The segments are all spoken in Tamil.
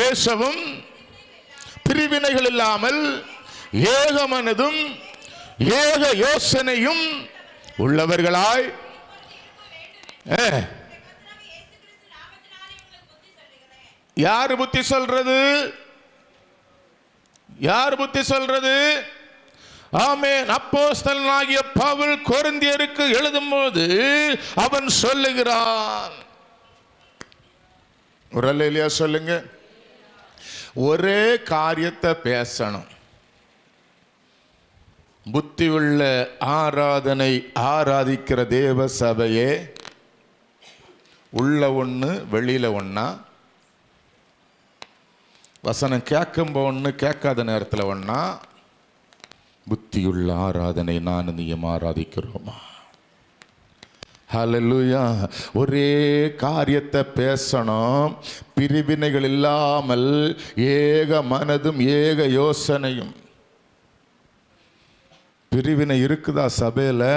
பேசவும் பிரிவினைகள் இல்லாமல் ஏக மனதும் ஏக யோசனையும் உள்ளவர்களாய். யாரு புத்தி சொல்றது? யார் புத்தி சொல்றது? ஆமென். அப்போஸ்தலனாகிய பவுல் கொரிந்தியருக்கு எழுதும்போது அவன் சொல்லுகிறான், ஒரு அல்லேலூயா சொல்லுங்க. ஒரே காரியத்தை பேசணும். புத்தி உள்ள ஆராதனை ஆராதிக்கிற தேவ சபையே உள்ள ஒன்று வெளியில ஒன்னா, வசனம் கேட்கும்போ ஒன்று கேட்காத நேரத்தில் ஒன்னா. புத்தியுள்ள ஆராதனை நான் நீயும் ஆராதிக்கிறோமா? ஹல்லேலூயா. ஒரே காரியத்தை பேசணும், பிரிவினைகள் இல்லாமல் ஏக மனதும் ஏக யோசனையும். பிரிவினை இருக்குதா சபையில்?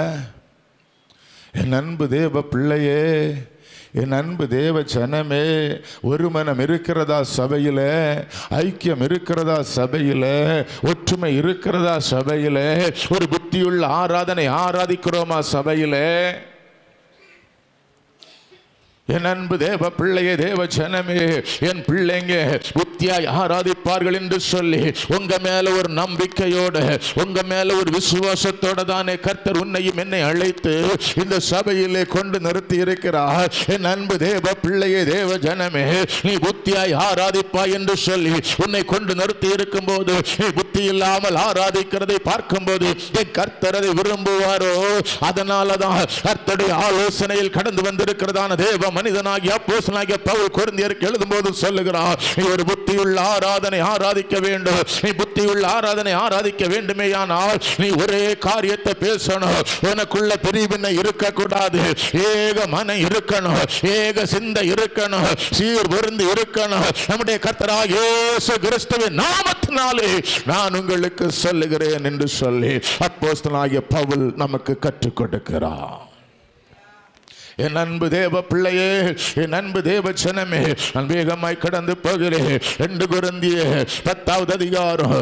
என் அன்பு தேவ பிள்ளையே, என் அன்பு தேவ ஜனமே, ஒரு மனம் இருக்கிறதா சபையில்? ஐக்கியம் இருக்கிறதா சபையில்? ஒற்றுமை இருக்கிறதா சபையில்? ஒரு புத்தியுள்ள ஆராதனை ஆராதிக்கிறோமா சபையில்? என் அன்பு தேவ பிள்ளையே, தேவ ஜனமே, என் பிள்ளைங்க புத்தியாய் ஆராதிப்பார்கள் என்று சொல்லி உங்க மேல ஒரு நம்பிக்கையோட, உங்க மேல ஒரு விசுவாசத்தோட தானே கர்த்தர் உன்னையும் என்னை அழைத்து இந்த சபையிலே கொண்டு நிறுத்தி இருக்கிறார். என் அன்பு தேவ பிள்ளையே, தேவ ஜனமே, நீ புத்தியாய் ஆராதிப்பாய் என்று சொல்லி உன்னை கொண்டு நிறுத்தி இருக்கும் போது, நீ புத்தி இல்லாமல் ஆராதிக்கிறதை பார்க்கும் போது என் கர்த்தர் அதை விரும்புவாரோ? அதனாலதான் கர்த்தருடைய ஆலோசனையில் கடந்து வந்திருக்கிறதான தேவ மனிதனாகிய அப்போஸ்தலனாகிய பவுல் கொரிந்தியருக்கு எழுதும்போது சொல்லுகிறார், நீ ஒரு புத்தியுள்ள ஆராதனை ஆராதிக்க வேண்டும். நீ புத்தியுள்ள ஆராதனை ஆராதிக்க வேண்டுமேயானால் நீ ஒரே காரியத்தை பேசணும். உனக்குள்ள பிரிவினை இருக்கக்கூடாது. ஏக மனம் இருக்கணும், ஏக சிந்தை இருக்கணும், சீர் பொருந்து இருக்கணும். நம்முடைய கர்த்தராகிய இயேசு கிறிஸ்துவின் நாமத்தினாலே நான் உங்களுக்கு சொல்லுகிறேன் என்று சொல்லி அப்போஸ்தலனாகிய பவுல் நமக்கு கற்றுக் கொடுக்கிறார். என் அன்பு தேவ பிள்ளையே, என் அன்பு தேவ ஜனமே, நான் வேகமாய் கடந்து போகிறேன். 2 கொரிந்தியர் 10வது அதிகாரம்